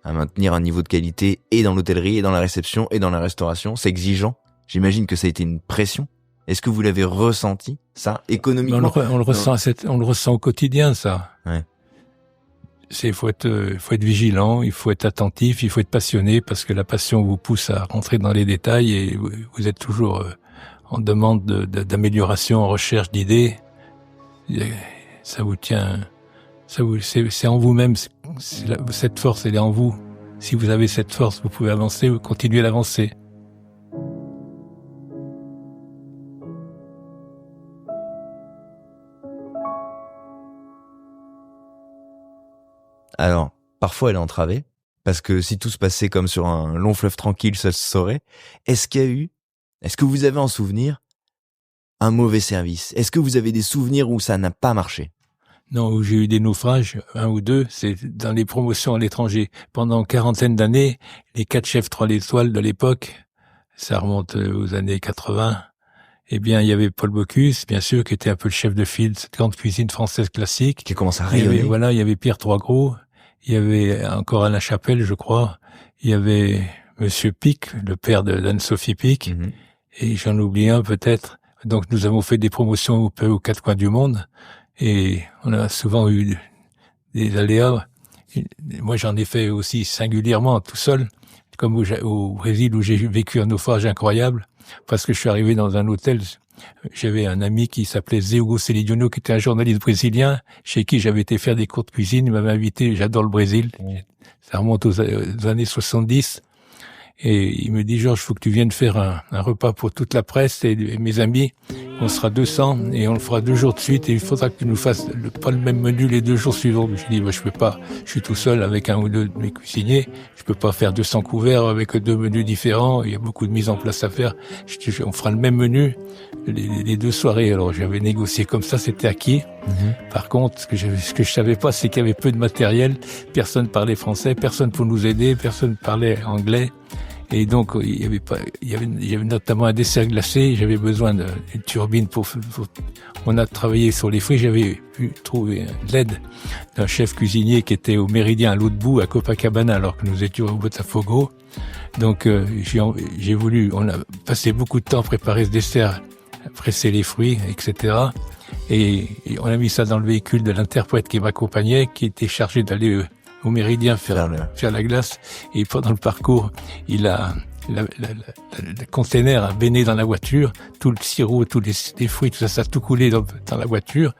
À maintenir un niveau de qualité et dans l'hôtellerie, et dans la réception, et dans la restauration, c'est exigeant. J'imagine que ça a été une pression. Est-ce que vous l'avez ressenti, ça, économiquement?
On le ressent au quotidien, ça.
Ouais.
Faut être vigilant, il faut être attentif, il faut être passionné, parce que la passion vous pousse à rentrer dans les détails et vous êtes toujours en demande d'amélioration, en recherche d'idées. Ça vous tient, c'est en vous-même, cette force, elle est en vous. Si vous avez cette force, vous pouvez avancer, vous continuez d'avancer.
Alors, parfois elle est entravée, parce que si tout se passait comme sur un long fleuve tranquille, ça se saurait. Est-ce que vous avez en souvenir un mauvais service? Est-ce que vous avez des souvenirs où ça n'a pas marché?
Non, où j'ai eu des naufrages, 1 ou 2, c'est dans les promotions à l'étranger. Pendant une quarantaine d'années, les 4 chefs 3 étoiles de l'époque, ça remonte aux années 80, eh bien, il y avait Paul Bocuse, bien sûr, qui était un peu le chef de file de cette grande cuisine française classique.
Qui commence à
Il y
rayonner.
il y avait Pierre Troisgros, il y avait encore Alain Chapelle, je crois, il y avait Monsieur Pic, le père d'Anne-Sophie Pic,
Mhm.
et j'en oublie un peut-être. Donc, nous avons fait des promotions aux 4 coins du monde. Et on a souvent eu des aléas. Et moi, j'en ai fait aussi singulièrement, tout seul, comme au Brésil, où j'ai vécu un naufrage incroyable, parce que je suis arrivé dans un hôtel. J'avais un ami qui s'appelait Zé Hugo Celidiono, qui était un journaliste brésilien, chez qui j'avais été faire des cours de cuisine. Il m'avait invité, j'adore le Brésil. Ça remonte aux années 70. Et il me dit, Georges, faut que tu viennes faire un repas pour toute la presse et mes amis. On sera 200 et on le fera 2 jours de suite et il faudra que tu nous fasses pas le même menu les 2 jours suivants. Je dis, je peux pas. Je suis tout seul avec 1 ou 2 de mes cuisiniers. Je peux pas faire 200 couverts avec 2 menus différents. Il y a beaucoup de mise en place à faire. On fera le même menu les 2 soirées. Alors, j'avais négocié comme ça, c'était acquis. Par contre, ce que je savais pas, c'est qu'il y avait peu de matériel. Personne parlait français, personne pour nous aider, personne parlait anglais. Et donc, il y avait notamment un dessert glacé. J'avais besoin d'une turbine on a travaillé sur les fruits. J'avais pu trouver l'aide d'un chef cuisinier qui était au Méridien à l'autre bout, à Copacabana, alors que nous étions au Botafogo. Donc, on a passé beaucoup de temps à préparer ce dessert, à presser les fruits, etc. Et on a mis ça dans le véhicule de l'interprète qui m'accompagnait, qui était chargé d'aller au Méridien faire la glace. Et pendant le parcours, le container a baigné dans la voiture, tout le sirop, tous les fruits, tout ça a tout coulé dans la voiture.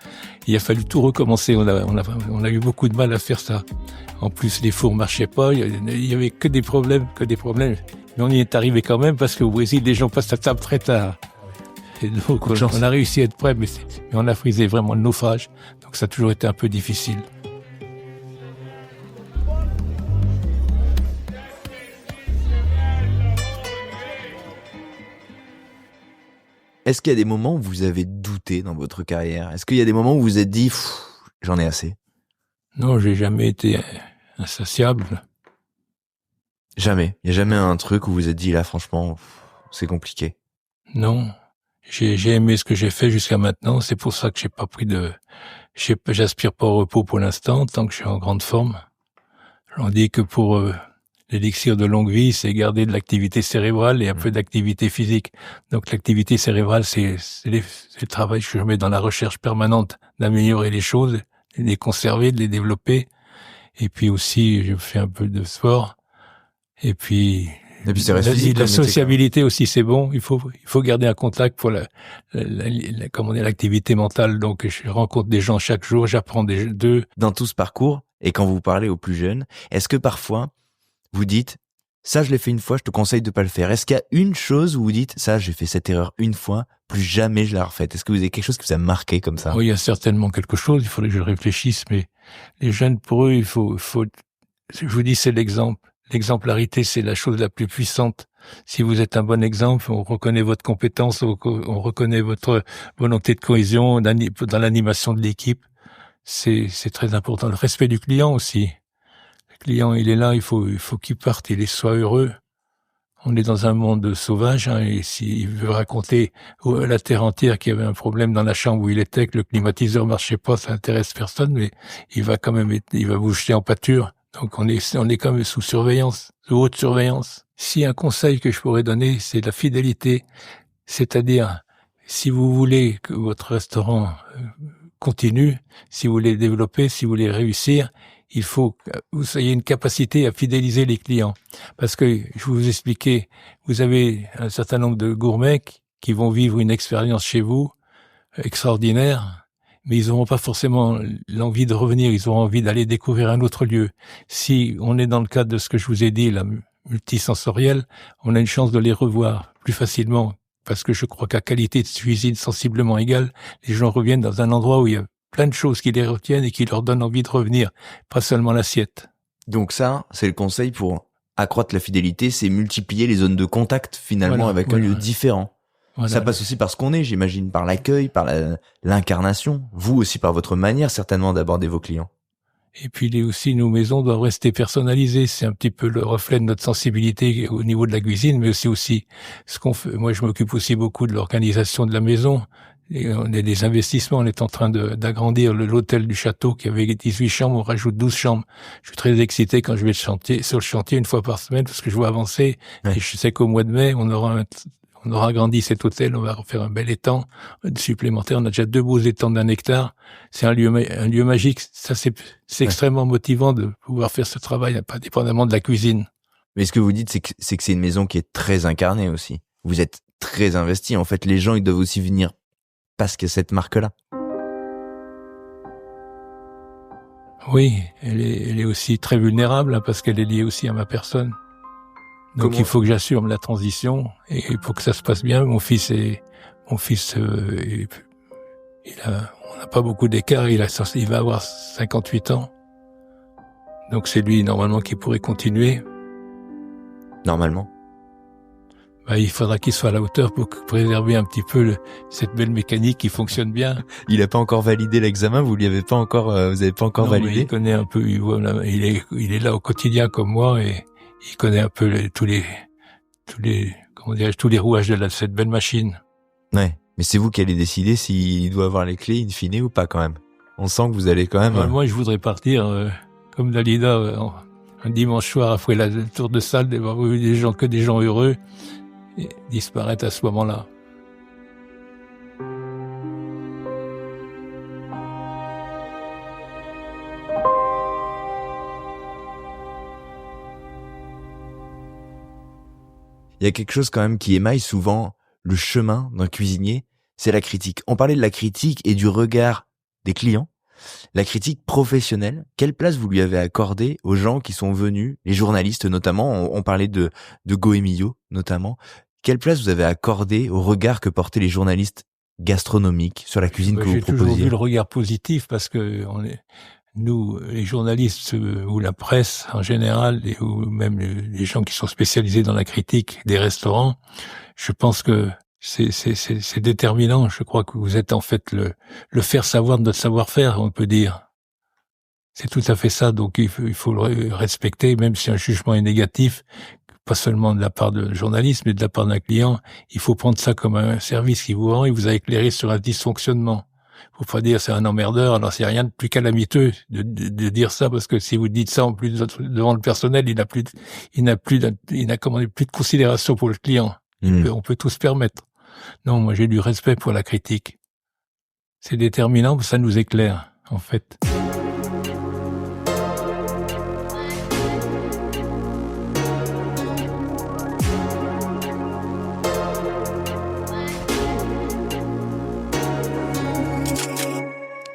Il a fallu tout recommencer. On a eu beaucoup de mal à faire ça. En plus, les fours marchaient pas. Il y avait que des problèmes. Mais on y est arrivé quand même parce qu'au Brésil, les gens passent à table très tard. Et donc, on a réussi à être prêt, mais on a frisé vraiment le naufrage. Donc, ça a toujours été un peu difficile.
Est-ce qu'il y a des moments où vous avez douté dans votre carrière? Est-ce qu'il y a des moments où vous vous êtes dit, j'en ai assez?
Non, j'ai jamais été insatiable.
Jamais. Il n'y a jamais un truc où vous vous êtes dit, là, franchement, c'est compliqué.
Non. J'ai aimé ce que j'ai fait jusqu'à maintenant. C'est pour ça que j'aspire pas au repos pour l'instant, tant que je suis en grande forme. J'en dis que pour l'élixir de longue vie, c'est garder de l'activité cérébrale et un peu d'activité physique. Donc l'activité cérébrale, c'est le travail que je mets dans la recherche permanente d'améliorer les choses, de les conserver, de les développer. Et puis aussi, je fais un peu de sport. Et puis
c'est reste physique,
la sociabilité aussi, c'est bon. Il faut garder un contact pour l'activité mentale. Donc je rencontre des gens chaque jour, j'apprends d'eux.
Dans tout ce parcours, et quand vous parlez aux plus jeunes, est-ce que parfois vous dites, ça je l'ai fait une fois, je te conseille de pas le faire? Est-ce qu'il y a une chose où vous dites, ça j'ai fait cette erreur une fois, plus jamais je la refais? Est-ce que vous avez quelque chose qui vous a marqué comme ça?
Oui, il y a certainement quelque chose, il faudrait que je réfléchisse, mais les jeunes, pour eux, il faut, je vous dis, c'est l'exemple. L'exemplarité, c'est la chose la plus puissante. Si vous êtes un bon exemple, on reconnaît votre compétence, on reconnaît votre volonté de cohésion dans l'animation de l'équipe. C'est très important. Le respect du client aussi. Le client, il est là, il faut qu'il parte, il soit heureux. On est dans un monde sauvage, et s'il veut raconter à la terre entière qu'il y avait un problème dans la chambre où il était, que le climatiseur marchait pas, ça intéresse personne, mais il va vous jeter en pâture. Donc on est quand même sous surveillance, sous haute surveillance. Si un conseil que je pourrais donner, c'est la fidélité. C'est-à-dire, si vous voulez que votre restaurant continue, si vous voulez développer, si vous voulez réussir, il faut que vous ayez une capacité à fidéliser les clients. Parce que, je vais vous expliquer, vous avez un certain nombre de gourmets qui vont vivre une expérience chez vous extraordinaire, mais ils n'auront pas forcément l'envie de revenir, ils auront envie d'aller découvrir un autre lieu. Si on est dans le cadre de ce que je vous ai dit, la multisensorielle, on a une chance de les revoir plus facilement, parce que je crois qu'à qualité de cuisine sensiblement égale, les gens reviennent dans un endroit où il y a plein de choses qui les retiennent et qui leur donnent envie de revenir, pas seulement l'assiette.
Donc ça, c'est le conseil pour accroître la fidélité, c'est multiplier les zones de contact finalement avec un lieu différent.
Voilà.
Ça passe aussi par ce qu'on est, j'imagine, par l'accueil, par l'incarnation. Vous aussi par votre manière certainement d'aborder vos clients.
Et puis aussi, nos maisons doivent rester personnalisées. C'est un petit peu le reflet de notre sensibilité au niveau de la cuisine, mais aussi ce qu'on fait. Moi, je m'occupe aussi beaucoup de l'organisation de la maison. Et on a des investissements. On est en train d'agrandir l'hôtel du château qui avait 18 chambres. On rajoute 12 chambres. Je suis très excité quand je vais sur le chantier une fois par semaine parce que je vois avancer.
Ouais.
Et je sais qu'au mois de mai, on aura agrandi cet hôtel, on va refaire un bel étang supplémentaire. On a déjà 2 beaux étangs d'1 hectare. C'est un lieu magique. Ça, c'est extrêmement motivant de pouvoir faire ce travail, pas dépendamment de la cuisine.
Mais ce que vous dites, c'est que c'est une maison qui est très incarnée aussi. Vous êtes très investi. En fait, les gens, ils doivent aussi venir parce qu'il y a cette marque-là.
Oui, elle est aussi très vulnérable parce qu'elle est liée aussi à ma personne. Donc il faut que j'assure la transition et pour que ça se passe bien. On n'a pas beaucoup d'écart. Il va avoir 58 ans. Donc c'est lui normalement qui pourrait continuer.
Normalement.
Il faudra qu'il soit à la hauteur pour préserver un petit peu cette belle mécanique qui fonctionne bien.
Il n'a pas encore validé l'examen. Vous avez pas encore validé.
Il connaît un peu. Il est là au quotidien comme moi et il connaît un peu tous les rouages de cette belle machine.
Ouais. Mais c'est vous qui allez décider s'il doit avoir les clés in fine ou pas quand même. On sent que vous allez quand même.
Moi, je voudrais partir comme Dalida un dimanche soir après le tour de salle, que des gens heureux. Et disparaître à ce moment-là.
Il y a quelque chose quand même qui émaille souvent le chemin d'un cuisinier, c'est la critique. On parlait de la critique et du regard des clients. La critique professionnelle, quelle place vous lui avez accordée aux gens qui sont venus, les journalistes notamment, on parlait de Goemio notamment. Quelle place vous avez accordée au regard que portaient les journalistes gastronomiques sur la cuisine que vous proposiez?
J'ai toujours vu le regard positif parce que nous, les journalistes ou la presse en général, ou même les gens qui sont spécialisés dans la critique des restaurants, je pense que c'est déterminant. Je crois que vous êtes en fait le faire savoir de notre savoir-faire, on peut dire. C'est tout à fait ça. Donc il faut le respecter, même si un jugement est négatif, pas seulement de la part de journalistes, mais de la part d'un client. Il faut prendre ça comme un service qui vous rend et vous a éclairé sur un dysfonctionnement. Faut pas dire c'est un emmerdeur, alors c'est rien de plus calamiteux de dire ça, parce que si vous dites ça en plus devant le personnel, il n'a plus de considération pour le client. On peut tout se permettre. Non, moi j'ai du respect pour la critique. C'est déterminant, ça nous éclaire, en fait.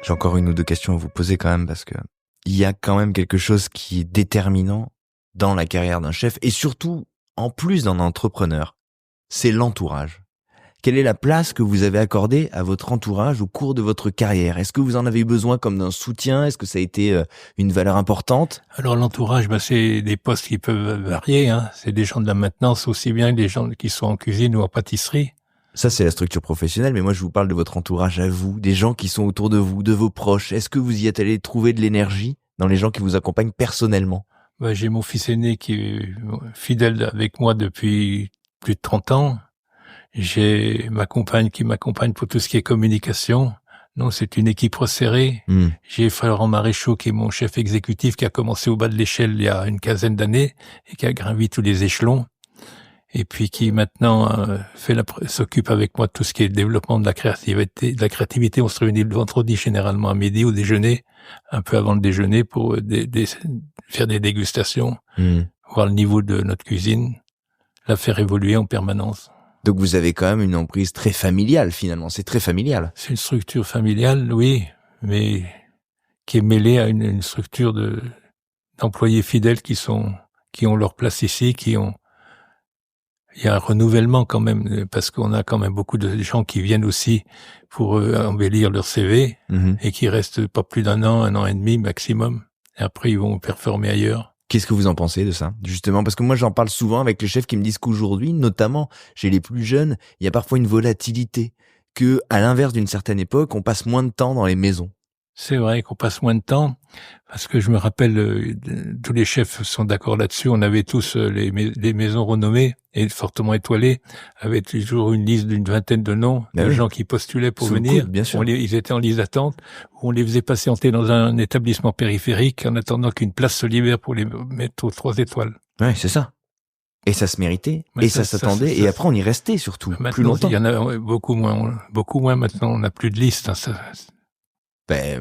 J'ai encore une ou deux questions à vous poser quand même parce que il y a quand même quelque chose qui est déterminant dans la carrière d'un chef et surtout, en plus d'un entrepreneur, c'est l'entourage. Quelle est la place que vous avez accordée à votre entourage au cours de votre carrière? Est-ce que vous en avez eu besoin comme d'un soutien? Est-ce que ça a été une valeur importante?
Alors l'entourage, c'est des postes qui peuvent varier. Hein. C'est des gens de la maintenance aussi bien que des gens qui sont en cuisine ou en pâtisserie.
Ça, c'est la structure professionnelle, mais moi, je vous parle de votre entourage à vous, des gens qui sont autour de vous, de vos proches. Est-ce que vous y êtes allé trouver de l'énergie dans les gens qui vous accompagnent personnellement?
J'ai mon fils aîné qui est fidèle avec moi depuis plus de 30 ans. J'ai ma compagne qui m'accompagne pour tout ce qui est communication. Non, c'est une équipe resserrée. J'ai Florent Maréchaux qui est mon chef exécutif qui a commencé au bas de l'échelle il y a une quinzaine d'années et qui a gravi tous les échelons. Et puis qui maintenant s'occupe avec moi de tout ce qui est le développement de la créativité. On se réunit le vendredi généralement à midi au déjeuner, un peu avant le déjeuner pour faire des dégustations, voir le niveau de notre cuisine, la faire évoluer en permanence.
Donc vous avez quand même une emprise très familiale finalement, c'est très familial.
C'est une structure familiale, oui, mais qui est mêlée à une structure d'employés fidèles qui ont leur place ici, il y a un renouvellement quand même, parce qu'on a quand même beaucoup de gens qui viennent aussi pour embellir leur CV et qui restent pas plus d'un an et demi maximum. Et après, ils vont performer ailleurs.
Qu'est-ce que vous en pensez de ça? Justement, parce que moi j'en parle souvent avec les chefs qui me disent qu'aujourd'hui, notamment chez les plus jeunes, il y a parfois une volatilité, que à l'inverse d'une certaine époque, on passe moins de temps dans les maisons.
C'est vrai qu'on passe moins de temps, parce que je me rappelle, tous les chefs sont d'accord là-dessus, on avait tous les maisons renommées et fortement étoilées, avec toujours une liste d'une vingtaine de noms, de gens qui postulaient pour
Sous le
venir.
coude, bien sûr.
Ils étaient en liste d'attente, on les faisait patienter dans un établissement périphérique en attendant qu'une place se libère pour les mettre aux 3 étoiles.
Ouais, c'est ça. Et ça se méritait,
Mais
et ça s'attendait, et après on y restait surtout,
maintenant,
plus longtemps.
Il y en a beaucoup moins maintenant, on n'a plus de liste.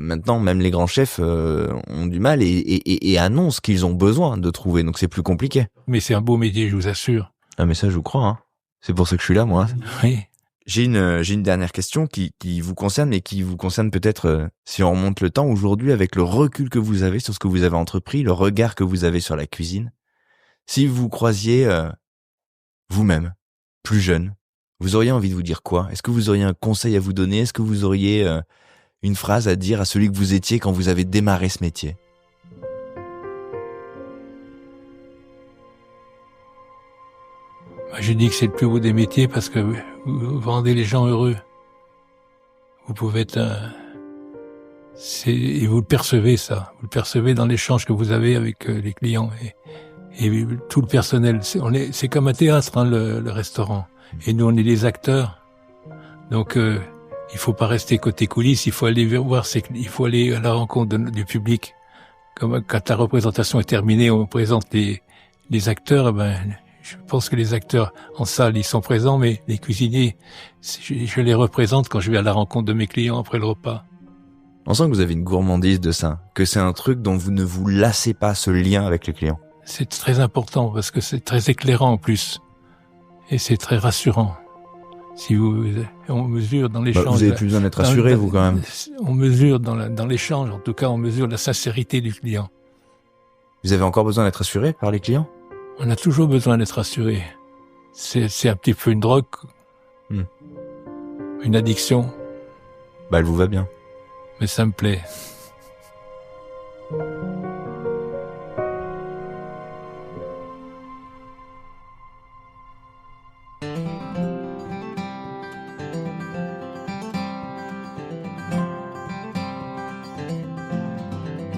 Maintenant, même les grands chefs ont du mal et annoncent qu'ils ont besoin de trouver, donc c'est plus compliqué.
Mais c'est un beau métier, je vous assure.
Ah mais ça, je vous crois, hein. C'est pour ça que je suis là, moi.
Oui.
J'ai une dernière question qui vous concerne, mais qui vous concerne peut-être si on remonte le temps aujourd'hui, avec le recul que vous avez sur ce que vous avez entrepris, le regard que vous avez sur la cuisine. Si vous croisiez vous-même, plus jeune, vous auriez envie de vous dire quoi? Est-ce que vous auriez un conseil à vous donner? Est-ce que vous auriez une phrase à dire à celui que vous étiez quand vous avez démarré ce métier?
Je dis que c'est le plus beau des métiers parce que vous rendez les gens heureux. Vous pouvez être et vous le percevez, ça. Vous le percevez dans l'échange que vous avez avec les clients et tout le personnel. C'est comme un théâtre, hein, le restaurant. Et nous, on est les acteurs. Donc, il faut pas rester côté coulisses. Il faut aller il faut aller à la rencontre du public. Comme quand la représentation est terminée, on présente les acteurs. Je pense que les acteurs en salle, ils sont présents, mais les cuisiniers, je les représente quand je vais à la rencontre de mes clients après le repas.
On sent que vous avez une gourmandise de ça, que c'est un truc dont vous ne vous lassez pas, ce lien avec les clients.
C'est très important parce que c'est très éclairant en plus. Et c'est très rassurant. Si on mesure dans l'échange.
Vous avez plus besoin d'être rassuré, vous, quand même.
On mesure dans l'échange, en tout cas, on mesure la sincérité du client.
Vous avez encore besoin d'être rassuré par les clients?
On a toujours besoin d'être rassuré. C'est un petit peu une drogue. Une addiction.
Elle vous va bien.
Mais ça me plaît.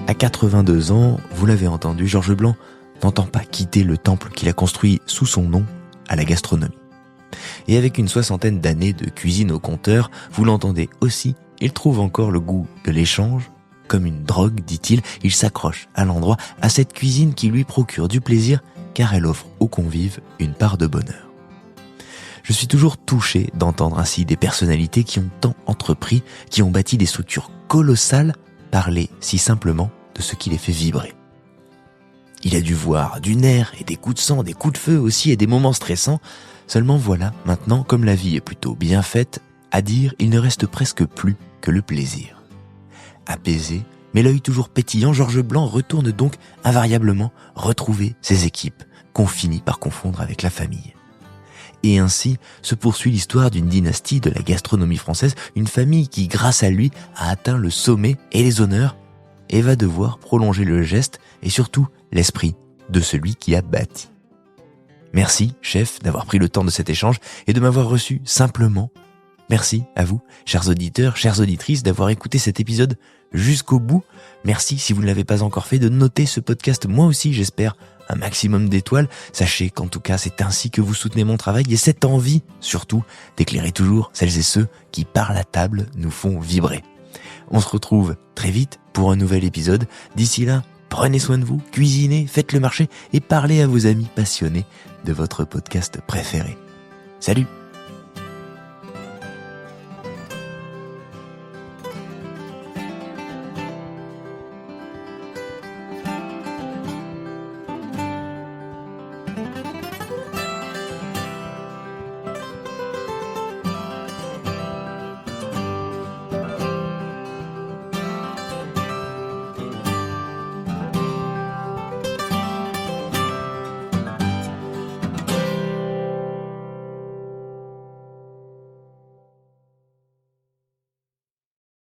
À 82 ans, vous l'avez entendu, Georges Blanc n'entend pas quitter le temple qu'il a construit sous son nom à la gastronomie. Et avec une 60aine d'années de cuisine au compteur, vous l'entendez aussi, il trouve encore le goût de l'échange. Comme une drogue, dit-il, il s'accroche à l'endroit, à cette cuisine qui lui procure du plaisir, car elle offre aux convives une part de bonheur. Je suis toujours touché d'entendre ainsi des personnalités qui ont tant entrepris, qui ont bâti des structures colossales, parler si simplement de ce qui les fait vibrer. Il a dû voir du nerf et des coups de sang, des coups de feu aussi et des moments stressants. Seulement voilà, maintenant, comme la vie est plutôt bien faite, à dire, il ne reste presque plus que le plaisir. Apaisé, mais l'œil toujours pétillant, Georges Blanc retourne donc invariablement retrouver ses équipes, qu'on finit par confondre avec la famille. Et ainsi se poursuit l'histoire d'une dynastie de la gastronomie française, une famille qui, grâce à lui, a atteint le sommet et les honneurs, et va devoir prolonger le geste et surtout l'esprit de celui qui a bâti. Merci, chef, d'avoir pris le temps de cet échange et de m'avoir reçu simplement. Merci à vous, chers auditeurs, chères auditrices, d'avoir écouté cet épisode jusqu'au bout. Merci, si vous ne l'avez pas encore fait, de noter ce podcast. Moi aussi, j'espère un maximum d'étoiles. Sachez qu'en tout cas, c'est ainsi que vous soutenez mon travail et cette envie, surtout, d'éclairer toujours celles et ceux qui, par la table, nous font vibrer. On se retrouve très vite pour un nouvel épisode. D'ici là, prenez soin de vous, cuisinez, faites le marché et parlez à vos amis passionnés de votre podcast préféré. Salut!